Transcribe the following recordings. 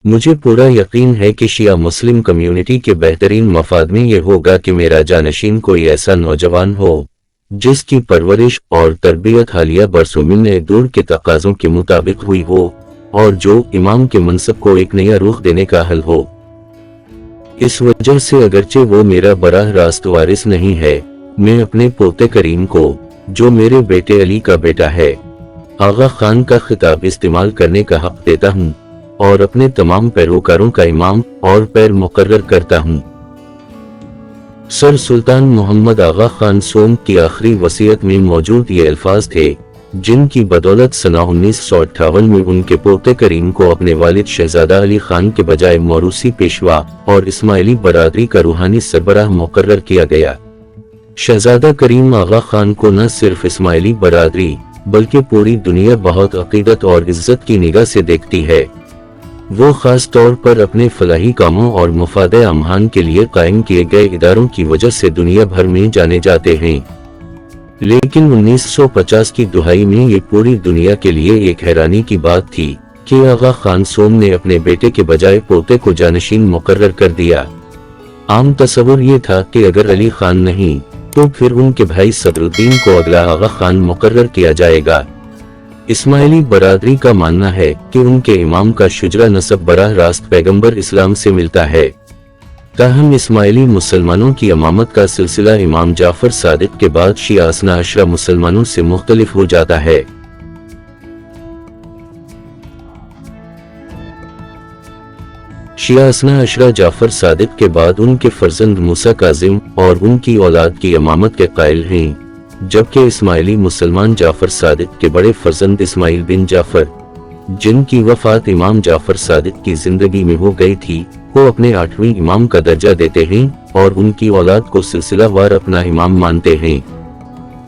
مجھے پورا یقین ہے کہ شیعہ مسلم کمیونٹی کے بہترین مفاد میں یہ ہوگا کہ میرا جانشین کوئی ایسا نوجوان ہو جس کی پرورش اور تربیت حالیہ برسوں میں دور کے تقاضوں کے مطابق ہوئی ہو اور جو امام کے منصب کو ایک نیا رخ دینے کا حل ہو۔ اس وجہ سے اگرچہ وہ میرا براہ راست وارث نہیں ہے، میں اپنے پوتے کریم کو، جو میرے بیٹے علی کا بیٹا ہے، آغا خان کا خطاب استعمال کرنے کا حق دیتا ہوں اور اپنے تمام پیروکاروں کا امام اور پیر مقرر کرتا ہوں۔ سر سلطان محمد آغا خان سوم کی آخری وصیت میں موجود یہ الفاظ تھے جن کی بدولت سنہ 1958 میں ان کے پوتے کریم کو اپنے والد شہزادہ علی خان کے بجائے موروثی پیشوا اور اسماعیلی برادری کا روحانی سربراہ مقرر کیا گیا۔ شہزادہ کریم آغا خان کو نہ صرف اسماعیلی برادری بلکہ پوری دنیا بہت عقیدت اور عزت کی نگاہ سے دیکھتی ہے۔ وہ خاص طور پر اپنے فلاحی کاموں اور مفاد عامہ کے لیے قائم کیے گئے اداروں کی وجہ سے دنیا بھر میں جانے جاتے ہیں، لیکن 1950 کی دہائی میں یہ پوری دنیا کے لیے ایک حیرانی کی بات تھی کہ آغا خان سوم نے اپنے بیٹے کے بجائے پوتے کو جانشین مقرر کر دیا۔ عام تصور یہ تھا کہ اگر علی خان نہیں تو پھر ان کے بھائی صدر الدین کو اگلا آغا خان مقرر کیا جائے گا۔ اسماعیلی برادری کا ماننا ہے کہ ان کے امام کا شجرہ نسب براہ راست پیغمبر اسلام سے ملتا ہے، تاہم اسماعیلی مسلمانوں کی امامت کا سلسلہ امام جعفر صادق کے بعد شیعہ اثنا عشرہ مسلمانوں سے مختلف ہو جاتا ہے۔ شیعہ اثنا عشرہ جعفر صادق کے بعد ان کے فرزند موسیٰ کاظم اور ان کی اولاد کی امامت کے قائل ہیں، جبکہ اسماعیلی مسلمان جعفر صادق کے بڑے فرزند اسماعیل بن جعفر، جن کی وفات امام جعفر صادق کی زندگی میں ہو گئی تھی، کو اپنے 8ویں امام کا درجہ دیتے ہیں اور ان کی اولاد کو سلسلہ وار اپنا امام مانتے ہیں۔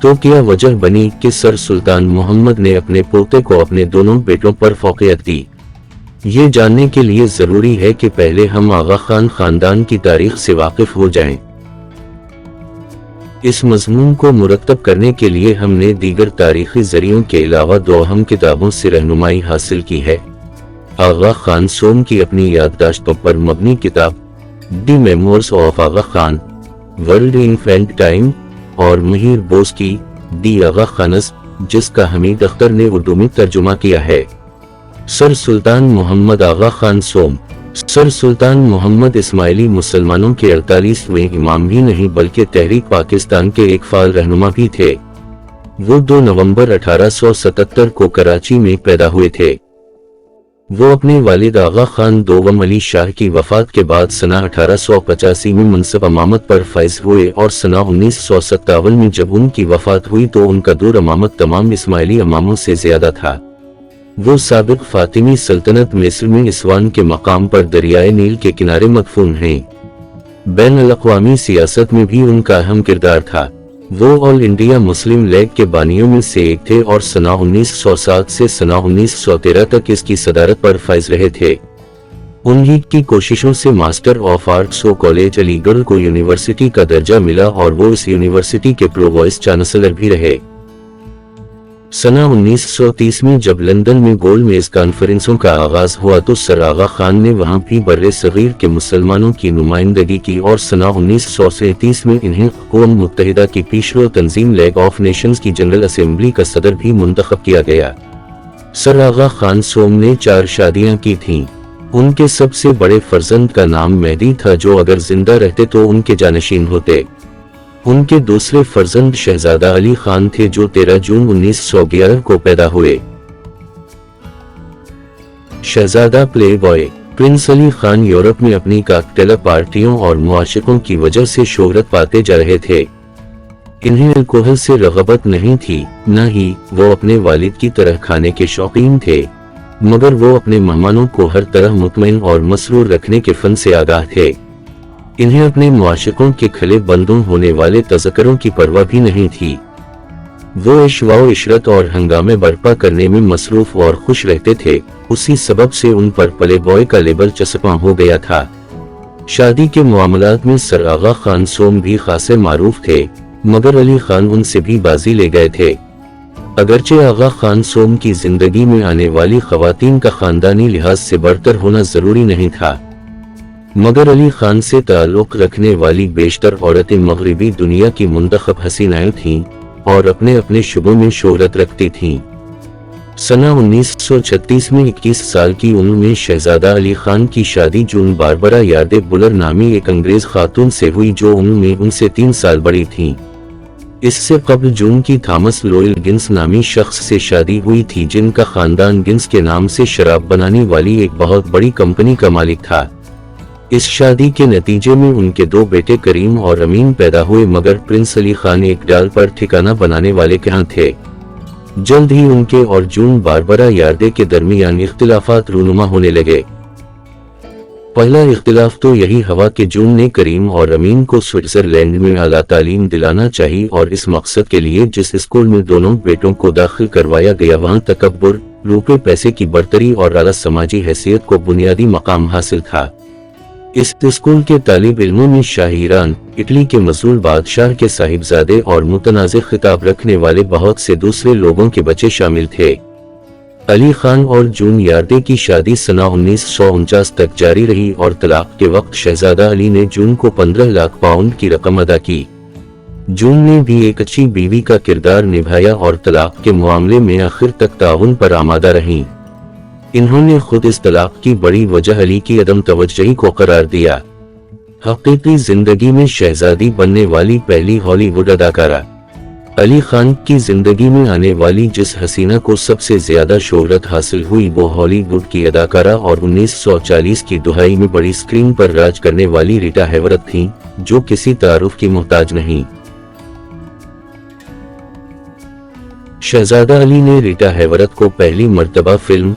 تو کیا وجہ بنی کہ سر سلطان محمد نے اپنے پوتے کو اپنے دونوں بیٹوں پر فوقیت دی؟ یہ جاننے کے لیے ضروری ہے کہ پہلے ہم آغا خان خاندان کی تاریخ سے واقف ہو جائیں۔ اس مضمون کو مرتب کرنے کے لیے ہم نے دیگر تاریخی ذریعوں کے علاوہ 2 اہم کتابوں سے رہنمائی حاصل کی ہے۔ آغا خان سوم کی اپنی یادداشتوں پر مبنی کتاب the memoirs of Aga Khan, world enough and time, اور مہیر بوس کی دی آغا خانز، جس کا حمید اختر نے اردو میں ترجمہ کیا ہے۔ سر سلطان محمد آغا خان سوم۔ سر سلطان محمد اسماعیلی مسلمانوں کے 48ویں امام بھی نہیں بلکہ تحریک پاکستان کے ایک فعال رہنما بھی تھے۔ وہ 2 نومبر 1877 کو کراچی میں پیدا ہوئے تھے۔ وہ اپنے والد آغا خان دوم علی شاہ کی وفات کے بعد سنہ 1885 میں منصب امامت پر فائز ہوئے اور سنہ 1957 میں جب ان کی وفات ہوئی تو ان کا دور امامت تمام اسماعیلی اماموں سے زیادہ تھا۔ وہ سابق فاطمی سلطنت مصر میں اسوان کے مقام پر دریائے نیل کے کنارے مدفون ہیں۔ بین الاقوامی سیاست میں بھی ان کا اہم کردار تھا۔ وہ آل انڈیا مسلم لیگ کے بانیوں میں سے ایک تھے اور سنہ 1907 سے سنہ 1913 تک اس کی صدارت پر فائز رہے تھے۔ انہی کی کوششوں سے ماسٹر آف آرٹس کالج علی گڑھ کو یونیورسٹی کا درجہ ملا اور وہ اس یونیورسٹی کے پرو وائس چانسلر بھی رہے۔ سنہ 1930 میں جب لندن میں گول میز کانفرنسوں کا آغاز ہوا تو سر آغا خان نے وہاں بھی بر صغیر کے مسلمانوں کی نمائندگی کی اور سنہ 1937 میں انہیں اقوام متحدہ کی پیشرو تنظیم لیگ آف نیشنز کی جنرل اسمبلی کا صدر بھی منتخب کیا گیا۔ سر آغا خان سوم نے 4 شادیاں کی تھیں۔ ان کے سب سے بڑے فرزند کا نام مہدی تھا جو اگر زندہ رہتے تو ان کے جانشین ہوتے۔ ان کے دوسرے فرزند شہزادہ علی خان تھے جو 13 جون 1911 کو پیدا ہوئے۔ شہزادہ پلے boy prince Ali Khan Europe میں اپنی کاکٹیلا پارٹیوں اور معاشقوں کی وجہ سے شہرت پاتے جا رہے تھے۔ انہیں الکوہل سے رغبت نہیں تھی، نہ ہی وہ اپنے والد کی طرح کھانے کے شوقین تھے، مگر وہ اپنے مہمانوں کو ہر طرح مطمئن اور مسرور رکھنے کے فن سے آگاہ تھے۔ انہیں اپنے معاشقوں کے کھلے بندوں ہونے والے تذکروں کی پرواہ بھی نہیں تھی۔ وہ عشوہ و عشرت اور ہنگامے برپا کرنے میں مصروف اور خوش رہتے تھے، اسی سبب سے ان پر پلے بوائے کا لیبل چسپاں ہو گیا تھا۔ شادی کے معاملات میں سر آغا خان سوم بھی خاصے معروف تھے، مگر علی خان ان سے بھی بازی لے گئے تھے۔ اگرچہ آغا خان سوم کی زندگی میں آنے والی خواتین کا خاندانی لحاظ سے برتر ہونا ضروری نہیں تھا، مگر علی خان سے تعلق رکھنے والی بیشتر عورتیں مغربی دنیا کی منتخب حسینائیں تھیں اور اپنے اپنے شعبوں میں شہرت رکھتی تھیں۔ سنہ 1936 میں 21 سال کی عمر میں شہزادہ علی خان کی شادی جون باربرا یاردے بلر نامی ایک انگریز خاتون سے ہوئی جو عمر میں ان سے 3 سال بڑی تھیں۔ اس سے قبل جون کی تھامس لوئل گنس نامی شخص سے شادی ہوئی تھی جن کا خاندان گنس کے نام سے شراب بنانے والی ایک بہت بڑی کمپنی کا مالک تھا۔ اس شادی کے نتیجے میں ان کے 2 بیٹے کریم اور امین پیدا ہوئے، مگر پرنس علی خان ایک ڈال پر ٹھکانہ بنانے والے کہاں تھے۔ جلد ہی ان کے اور جون باربرا یاردے کے درمیان اختلافات رونما ہونے لگے۔ پہلا اختلاف تو یہی ہوا کہ جون نے کریم اور امین کو سوئٹزرلینڈ میں اعلیٰ تعلیم دلانا چاہی اور اس مقصد کے لیے جس اسکول میں دونوں بیٹوں کو داخل کروایا گیا وہاں تکبر، روپے پیسے کی برتری اور اعلیٰ سماجی حیثیت کو بنیادی مقام حاصل تھا۔ اس اسکول کے طالب علموں میں شاہ ایران، اٹلی کے مظلوم بادشاہ کے صاحبزادے اور متنازع خطاب رکھنے والے بہت سے دوسرے لوگوں کے بچے شامل تھے۔ علی خان اور جون یاردے کی شادی سنہ 1949 تک جاری رہی اور طلاق کے وقت شہزادہ علی نے جون کو 15 لاکھ پاؤنڈ کی رقم ادا کی۔ جون نے بھی ایک اچھی بیوی کا کردار نبھایا اور طلاق کے معاملے میں آخر تک تعاون پر آمادہ رہیں۔ انہوں نے خود اس طلاق کی بڑی وجہ علی کی عدم توجہی کو قرار دیا۔ حقیقی زندگی میں شہزادی بننے والی پہلی ہالی ووڈ اداکارہ علی خان کی زندگی میں آنے والی جس حسینہ کو سب سے زیادہ شہرت حاصل ہوئی وہ ہالی ووڈ کی اداکارہ اور 1940 کی دہائی میں بڑی اسکرین پر راج کرنے والی ریٹا ہیورتھ تھیں، جو کسی تعارف کی محتاج نہیں۔ شہزادہ علی نے ریٹا ہیورتھ کو پہلی مرتبہ فلم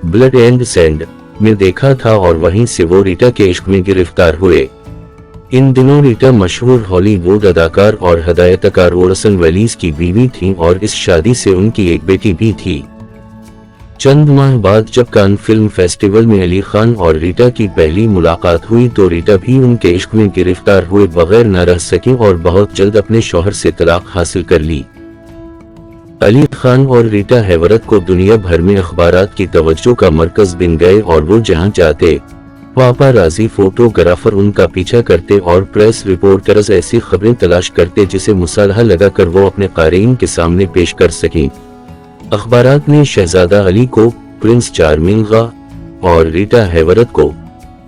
بلڈ اینڈ سینڈ میں دیکھا تھا اور وہیں سے وہ ریٹا کے عشق میں گرفتار ہوئے۔ ان دنوں ریٹا مشہور ہالی ووڈ اداکار اور ہدایت کار اورسن ویلیس کی بیوی تھیں اور اس شادی سے ان کی ایک بیٹی بھی تھی۔ چند ماہ بعد جب کان فلم فیسٹیول میں علی خان اور ریٹا کی پہلی ملاقات ہوئی تو ریٹا بھی ان کے عشق میں گرفتار ہوئے بغیر نہ رہ سکی اور بہت جلد اپنے شوہر سے طلاق حاصل کر لی۔ علی خان اور ریٹا ہیورتھ کو دنیا بھر میں اخبارات کی توجہ کا مرکز بن گئے اور وہ جہاں چاہتے پاپارازی فوٹوگرافر ان کا پیچھا کرتے اور پریس رپورٹرز ایسی خبریں تلاش کرتے جسے مصالحہ لگا کر وہ اپنے قارئین کے سامنے پیش کر سکیں۔ اخبارات نے شہزادہ علی کو پرنس چارمنگ اور ریٹا ہیورتھ کو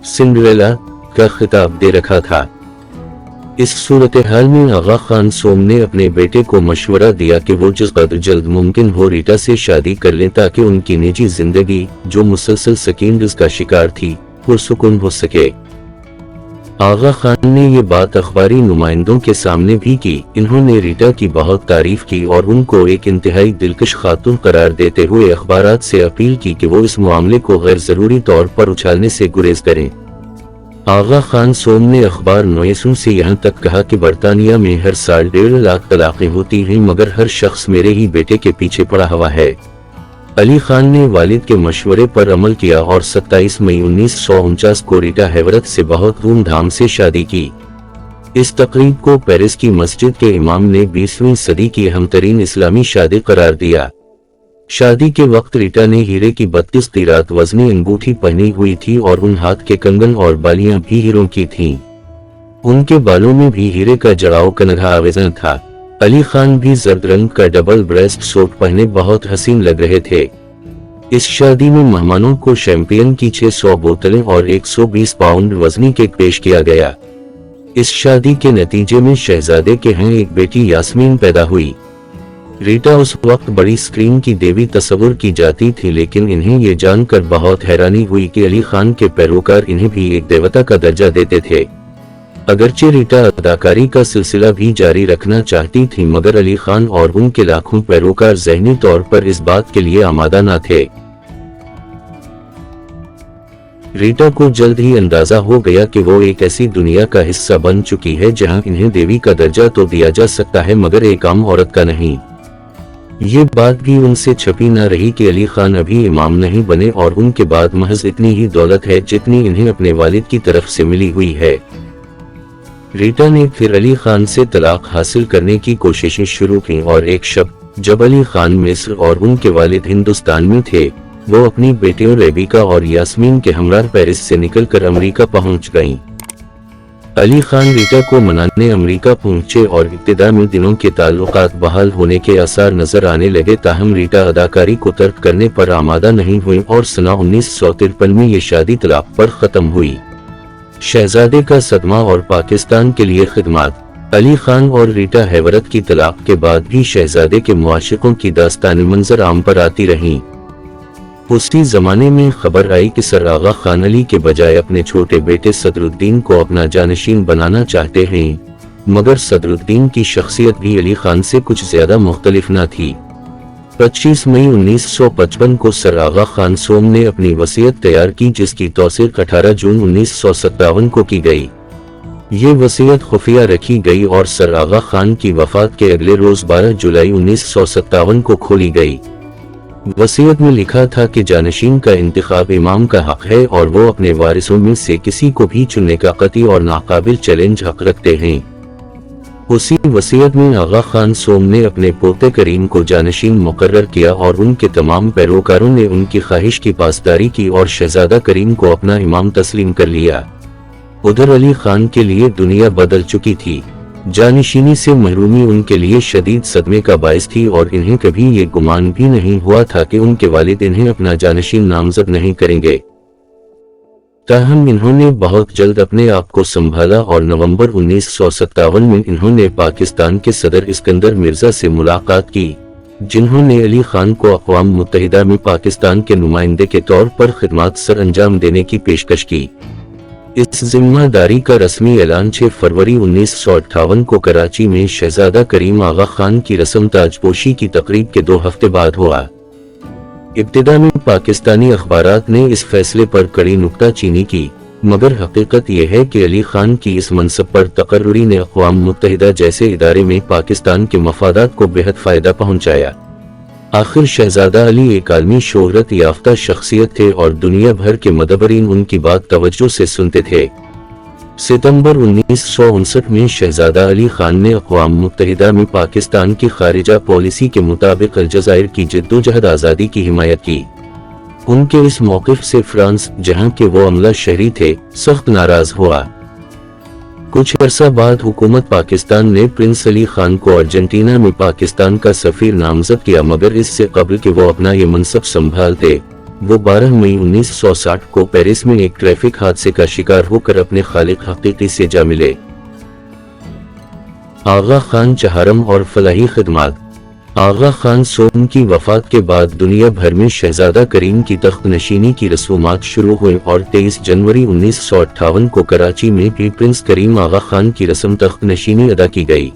سنڈریلا کا خطاب دے رکھا تھا۔ اس صورتحال میں آغا خان سوم نے اپنے بیٹے کو مشورہ دیا کہ وہ جس قدر جلد ممکن ہو ریٹا سے شادی کر لیں تاکہ ان کی نجی زندگی جو مسلسل سکینڈلز کا شکار تھی پرسکون ہو سکے۔ آغا خان نے یہ بات اخباری نمائندوں کے سامنے بھی کی۔ انہوں نے ریٹا کی بہت تعریف کی اور ان کو ایک انتہائی دلکش خاتون قرار دیتے ہوئے اخبارات سے اپیل کی کہ وہ اس معاملے کو غیر ضروری طور پر اچھالنے سے گریز کریں۔ آغا خان سوم نے اخبار نویسوں سے یہاں تک کہا کہ برطانیہ میں ہر سال 1.5 لاکھ طلاقیں ہوتی ہیں مگر ہر شخص میرے ہی بیٹے کے پیچھے پڑا ہوا ہے۔ علی خان نے والد کے مشورے پر عمل کیا اور 27 مئی 1949 کو ریٹا ہیورتھ سے بہت دھوم دھام سے شادی کی۔ اس تقریب کو پیرس کی مسجد کے امام نے 20ویں صدی کی اہم ترین اسلامی شادی قرار دیا۔ شادی کے وقت ریٹا نے ہیرے کی 32 قیرات وزنی انگوٹھی پہنی ہوئی تھی اور ان ہاتھ کے کنگن اور بالیاں بھی ہیروں کی تھیں۔ ان کے بالوں میں بھی ہیرے کا جڑاؤ کنگھا آویزن تھا۔ علی خان بھی زرد رنگ کا ڈبل بریسٹ سوٹ پہنے بہت حسین لگ رہے تھے۔ اس شادی میں مہمانوں کو شیمپین کی 600 بوتلیں اور 120 پاؤنڈ وزنی کیک پیش کیا گیا۔ اس شادی کے نتیجے میں شہزادے کے ہاں ایک بیٹی یاسمین پیدا ہوئی۔ ریٹا اس وقت بڑی اسکرین کی دیوی تصور کی جاتی تھی لیکن انہیں یہ جان کر بہت حیرانی ہوئی کہ علی خان کے پیروکار انہیں بھی ایک دیوتا کا درجہ دیتے تھے۔ اگرچہ ریٹا اداکاری کا سلسلہ بھی جاری رکھنا چاہتی تھی مگر علی خان اور ان کے لاکھوں پیروکار ذہنی طور پر اس بات کے لیے آمادہ نہ تھے۔ ریٹا کو جلد ہی اندازہ ہو گیا کہ وہ ایک ایسی دنیا کا حصہ بن چکی ہے جہاں انہیں دیوی کا درجہ تو دیا جا سکتا ہے مگر ایک عام عورت کا نہیں۔ یہ بات بھی ان سے چھپی نہ رہی کہ علی خان ابھی امام نہیں بنے اور ان کے بعد محض اتنی ہی دولت ہے جتنی انہیں اپنے والد کی طرف سے ملی ہوئی ہے۔ ریٹا نے پھر علی خان سے طلاق حاصل کرنے کی کوششیں شروع کی اور ایک شب جب علی خان مصر اور ان کے والد ہندوستان میں تھے، وہ اپنی بیٹیوں ریبیکا اور یاسمین کے ہمراہ پیرس سے نکل کر امریکہ پہنچ گئیں۔ علی خان ریٹا کو منانے امریکہ پہنچے اور ابتدا میں دنوں کے تعلقات بحال ہونے کے آثار نظر آنے لگے، تاہم ریٹا اداکاری کو ترک کرنے پر آمادہ نہیں ہوئی اور سنہ 1953 میں یہ شادی طلاق پر ختم ہوئی۔ شہزادے کا صدمہ اور پاکستان کے لیے خدمات۔ علی خان اور ریٹا ہیورت کی طلاق کے بعد بھی شہزادے کے معاشقوں کی داستانیں منظر عام پر آتی رہیں۔ اسی زمانے میں خبر آئی کہ سر آغا خان علی کے بجائے اپنے چھوٹے بیٹے صدر الدین کو اپنا جانشین بنانا چاہتے ہیں، مگر صدر الدین کی شخصیت بھی علی خان سے کچھ زیادہ مختلف نہ تھی۔ 25 مئی 1955 کو سر آغا خان سوم نے اپنی وصیت تیار کی، جس کی توثیق 18 جون 1957 کو کی گئی۔ یہ وصیت خفیہ رکھی گئی اور سر آغا خان کی وفات کے اگلے روز 12 جولائی 1957 کو کھولی گئی۔ وصیت میں لکھا تھا کہ جانشین کا انتخاب امام کا حق ہے اور وہ اپنے وارثوں میں سے کسی کو بھی چننے کا قطعی اور ناقابل چیلنج حق رکھتے ہیں۔ اسی وصیت میں آغا خان سوم نے اپنے پوتے کریم کو جانشین مقرر کیا اور ان کے تمام پیروکاروں نے ان کی خواہش کی پاسداری کی اور شہزادہ کریم کو اپنا امام تسلیم کر لیا۔ ادھر علی خان کے لیے دنیا بدل چکی تھی۔ جانشینی سے محرومی ان کے لیے شدید صدمے کا باعث تھی اور انہیں کبھی یہ گمان بھی نہیں ہوا تھا کہ ان کے والد انہیں اپنا جانشین نامزد نہیں کریں گے۔ تاہم انہوں نے بہت جلد اپنے آپ کو سنبھالا اور نومبر 1957 میں انہوں نے پاکستان کے صدر اسکندر مرزا سے ملاقات کی، جنہوں نے علی خان کو اقوام متحدہ میں پاکستان کے نمائندے کے طور پر خدمات سر انجام دینے کی پیشکش کی۔ اس ذمہ داری کا رسمی اعلان 6 فروری 1958 کو کراچی میں شہزادہ کریم آغا خان کی رسم تاج پوشی کی تقریب کے 2 ہفتے بعد ہوا۔ ابتدا میں پاکستانی اخبارات نے اس فیصلے پر کڑی نکتہ چینی کی، مگر حقیقت یہ ہے کہ علی خان کی اس منصب پر تقرری نے اقوام متحدہ جیسے ادارے میں پاکستان کے مفادات کو بہت فائدہ پہنچایا۔ آخر شہزادہ علی ایک عالمی شہرت یافتہ شخصیت تھے اور دنیا بھر کے مدبرین ان کی بات توجہ سے سنتے تھے۔ ستمبر 1959 میں شہزادہ علی خان نے اقوام متحدہ میں پاکستان کی خارجہ پالیسی کے مطابق الجزائر کی جدوجہد آزادی کی حمایت کی۔ ان کے اس موقف سے فرانس، جہاں کے وہ عملہ شہری تھے، سخت ناراض ہوا۔ کچھ عرصہ بعد حکومت پاکستان نے پرنس علی خان کو ارجنٹینا میں پاکستان کا سفیر نامزد کیا، مگر اس سے قبل کہ وہ اپنا یہ منصب سنبھالتے، وہ 12 مئی 1960 کو پیرس میں ایک ٹریفک حادثے کا شکار ہو کر اپنے خالق حقیقی سے جا ملے۔ آغا خان چہارم اور فلاحی خدمات۔ آغا خان سوم کی وفات کے بعد دنیا بھر میں شہزادہ کریم کی تخت نشینی کی رسومات شروع ہوئیں اور 23 جنوری 1958 کو کراچی میں بھی پرنس کریم آغا خان کی رسم تخت نشینی ادا کی گئی۔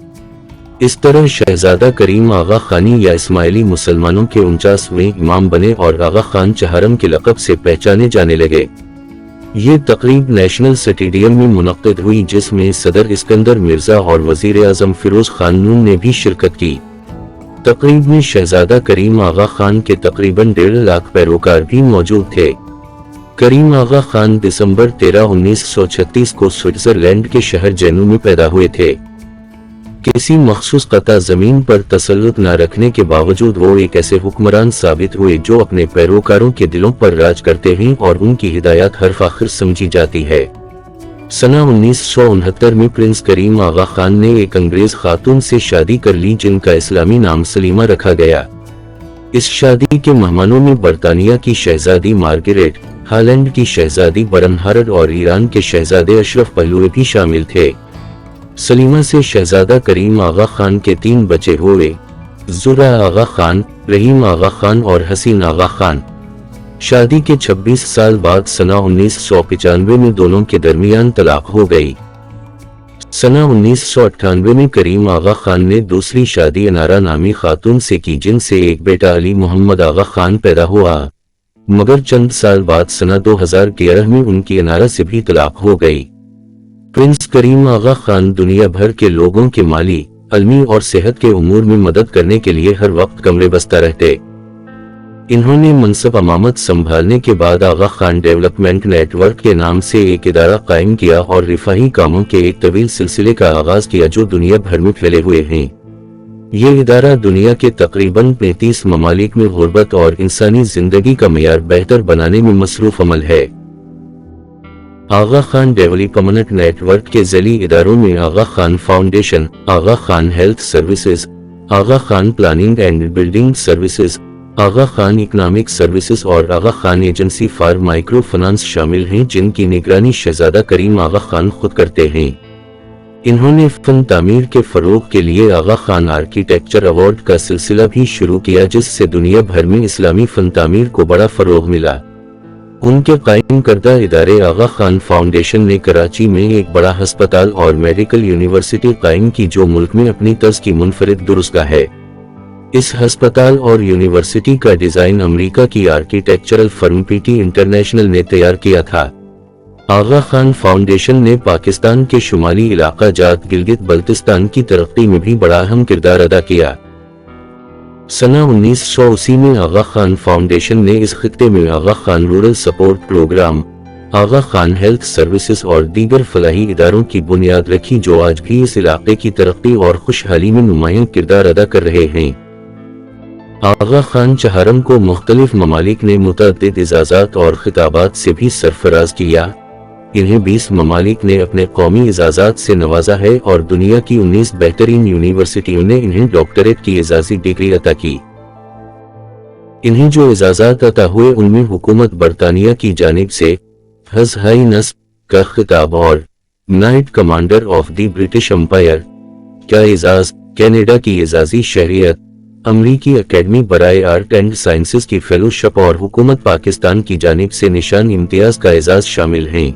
اس طرح شہزادہ کریم آغا خانی یا اسماعیلی مسلمانوں کے 49ویں امام بنے اور آغا خان چہارم کے لقب سے پہچانے جانے لگے۔ یہ تقریب نیشنل سٹیڈیم میں منعقد ہوئی، جس میں صدر اسکندر مرزا اور وزیر اعظم فیروز خان نون نے بھی شرکت کی۔ تقریب میں شہزادہ کریم آغا خان کے تقریباً 1.5 لاکھ پیروکار بھی موجود تھے۔ کریم آغا خان دسمبر 13، 1936 کو سوئٹزرلینڈ کے شہر جینو میں پیدا ہوئے تھے۔ کسی مخصوص قطع زمین پر تسلط نہ رکھنے کے باوجود وہ ایک ایسے حکمران ثابت ہوئے جو اپنے پیروکاروں کے دلوں پر راج کرتے ہیں اور ان کی ہدایات حرف آخر سمجھی جاتی ہے۔ سنہ 1969 میں پرنس کریم آغا خان نے ایک انگریز خاتون سے شادی کر لی، جن کا اسلامی نام سلیمہ رکھا گیا۔ اس شادی کے مہمانوں میں برطانیہ کی شہزادی مارگریٹ، ہالینڈ کی شہزادی برنہارڈ اور ایران کے شہزادے اشرف پہلوی بھی شامل تھے۔ سلیمہ سے شہزادہ کریم آغا خان کے 3 بچے ہوئے، زرہ آغا خان، رحیم آغا خان اور حسین آغا خان۔ شادی کے 26 سال بعد سنہ 1995 میں دونوں کے درمیان طلاق ہو گئی۔ سنہ 1998 میں کریم آغا خان نے دوسری شادی انارہ نامی خاتون سے کی، جن سے ایک بیٹا علی محمد آغا خان پیدا ہوا، مگر چند سال بعد سنہ 2011 میں ان کی انارہ سے بھی طلاق ہو گئی۔ پرنس کریم آغا خان دنیا بھر کے لوگوں کے مالی، علمی اور صحت کے امور میں مدد کرنے کے لیے ہر وقت کمرے بستہ رہتے۔ انہوں نے منصب امامت سنبھالنے کے بعد آغا خان ڈیولپمنٹ نیٹ ورک کے نام سے ایک ادارہ قائم کیا اور رفاہی کاموں کے ایک طویل سلسلے کا آغاز کیا جو دنیا بھر میں پھیلے ہوئے ہیں۔ یہ ادارہ دنیا کے تقریباً 35 ممالک میں غربت اور انسانی زندگی کا معیار بہتر بنانے میں مصروف عمل ہے۔ Aga Khan development network کے ذیلی اداروں میں Aga Khan foundation, Aga Khan health services, Aga Khan planning and building services, Aga Khan economic services اور Aga Khan agency for microfinance شامل ہیں، جن کی نگرانی شہزادہ کریم آغا خان خود کرتے ہیں۔ انہوں نے فن تعمیر کے فروغ کے لیے آغا خان آرکیٹیکچر ایوارڈ کا سلسلہ بھی شروع کیا، جس سے دنیا بھر میں اسلامی فن تعمیر کو بڑا فروغ ملا۔ ان کے قائم کردہ ادارے آغا خان فاؤنڈیشن نے کراچی میں ایک بڑا ہسپتال اور میڈیکل یونیورسٹی قائم کی، جو ملک میں اپنی طرز کی منفرد درسگاہ ہے۔ اس ہسپتال اور یونیورسٹی کا ڈیزائن امریکہ کی آرکیٹیکچرل فرم پی ٹی انٹرنیشنل نے تیار کیا تھا۔ آغا خان فاؤنڈیشن نے پاکستان کے شمالی علاقہ جات گلگت بلتستان کی ترقی میں بھی بڑا اہم کردار ادا کیا۔ سنہ 1980 میں آغا خان فاؤنڈیشن نے اس خطے میں Aga Khan rural support programme, آغا خان ہیلتھ سروسز اور دیگر فلاحی اداروں کی بنیاد رکھی، جو آج بھی اس علاقے کی ترقی اور خوشحالی میں نمایاں کردار ادا کر رہے ہیں۔ آغا خان چہارم کو مختلف ممالک نے متعدد اعزازات اور خطابات سے بھی سرفراز کیا۔ انہیں 20 ممالک نے اپنے قومی اعزازات سے نوازا ہے اور دنیا کی 19 بہترین یونیورسٹیوں نے انہیں ڈاکٹریٹ کی اعزازی ڈگری عطا کی۔ انہیں جو اعزازات عطا ہوئے ان میں حکومت برطانیہ کی جانب سے ہز ہائی نصب کا خطاب اور night commander of the British umpire کا اعزاز، کینیڈا کی اعزازی شہریت، امریکی اکیڈمی برائے آرٹ اینڈ سائنسز کی فیلوشپ اور حکومت پاکستان کی جانب سے نشان امتیاز کا اعزاز شامل ہیں۔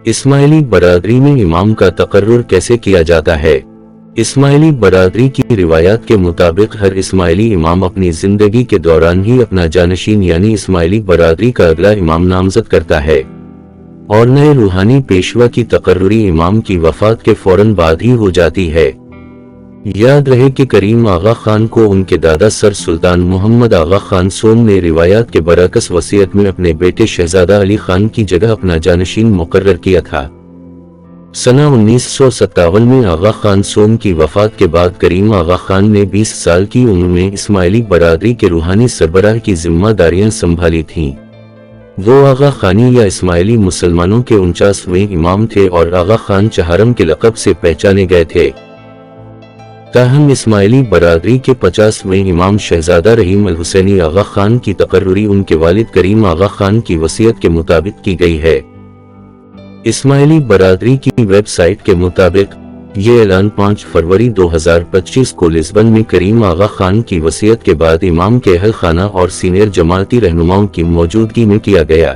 اسماعیلی برادری میں امام کا تقرر کیسے کیا جاتا ہے؟ اسماعیلی برادری کی روایات کے مطابق ہر اسماعیلی امام اپنی زندگی کے دوران ہی اپنا جانشین یعنی اسماعیلی برادری کا اگلا امام نامزد کرتا ہے، اور نئے روحانی پیشوا کی تقرری امام کی وفات کے فوراً بعد ہی ہو جاتی ہے۔ یاد رہے کہ کریم آغا خان کو ان کے دادا سر سلطان محمد آغا خان سوم نے روایات کے برعکس وصیت میں اپنے بیٹے شہزادہ علی خان کی جگہ اپنا جانشین مقرر کیا تھا۔ سنہ 1957 میں آغا خان سوم کی وفات کے بعد کریم آغا خان نے 20 سال کی عمر میں اسماعیلی برادری کے روحانی سربراہ کی ذمہ داریاں سنبھالی تھیں۔ وہ آغا خانی یا اسماعیلی مسلمانوں کے 49ویں امام تھے اور آغا خان چہارم کے لقب سے پہچانے گئے تھے۔ تاہم اسماعیلی برادری کے 50ویں امام شہزادہ رحیم الحسینی آغا خان کی تقرری ان کے والد کریم آغا خان کی وصیت کے مطابق کی گئی ہے۔ اسماعیلی برادری کی ویب سائٹ کے مطابق یہ اعلان 5 فروری 2025 کو لسبن میں کریم آغا خان کی وصیت کے بعد امام کے اہل خانہ اور سینئر جماعتی رہنماؤں کی موجودگی میں کیا گیا۔